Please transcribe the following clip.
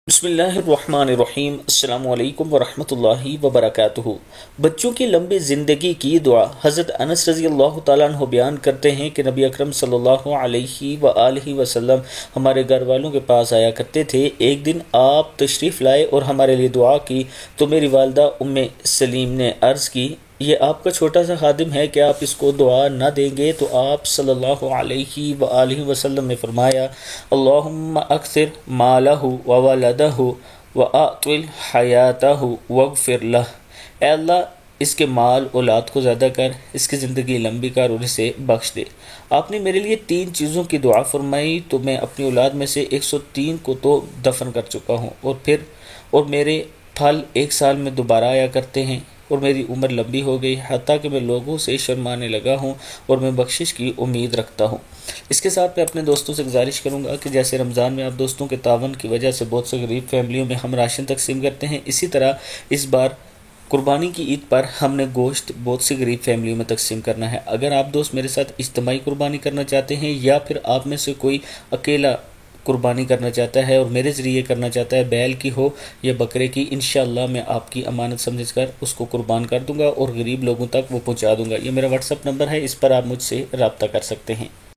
बिस्मिल्लाहिर्रहमानिर्रहीम। अस्सलाम वालेकुम वरहमतुल्लाहि वबरकातुहू। बच्चों की लंबी ज़िंदगी की दुआ हज़रत अनस रज़ी अल्लाह तआला अन्हु बयान करते हैं कि नबी अकरम सल्लल्लाहु अलैहि वआलिहि वसल्लम हमारे घर वालों के पास आया करते थे। एक दिन आप तशरीफ़ लाए और हमारे लिए दुआ की तो मेरी वालदा उम्मे सलीम ने अर्ज़ की, ये आपका छोटा सा खादिम है, क्या आप इसको दुआ ना देंगे? तो आप सल्लल्लाहु अलैहि वआलिहि वसल्लम ने फरमाया, अल्लाहुम्मा अक्सिर मालहु व वलदहु व अतिल हयातहु वगफिर लह। ऐ अल्लाह इसके माल औलाद को ज़्यादा कर, इसकी ज़िंदगी लंबी कर और इसे बख्श दे। आपने मेरे लिए 3 चीज़ों की दुआ फरमाई तो मैं अपनी औलाद में से 103 को तो दफन कर चुका हूँ और मेरे फल 1 साल में दोबारा आया करते हैं और मेरी उम्र लंबी हो गई, हत्ता कि मैं लोगों से शर्माने लगा हूँ और मैं बख्शिश की उम्मीद रखता हूँ। इसके साथ मैं अपने दोस्तों से गुजारिश करूँगा कि जैसे रमज़ान में आप दोस्तों के तावन की वजह से बहुत से गरीब फैमिलियों में हम राशन तकसीम करते हैं, इसी तरह इस बार कुर्बानी की ईद पर हमने गोश्त बहुत सी गरीब फैमिलियों में तकसीम करना है। अगर आप दोस्त मेरे साथ इज्तिमाई कुर्बानी करना चाहते हैं या फिर आप में से कोई अकेला कुर्बानी करना चाहता है और मेरे ज़रिए करना चाहता है, बैल की हो या बकरे की, इंशाअल्लाह मैं आपकी अमानत समझकर उसको कुर्बान कर दूंगा और गरीब लोगों तक वो पहुंचा दूंगा। ये मेरा व्हाट्सअप नंबर है, इस पर आप मुझसे रब्ता कर सकते हैं।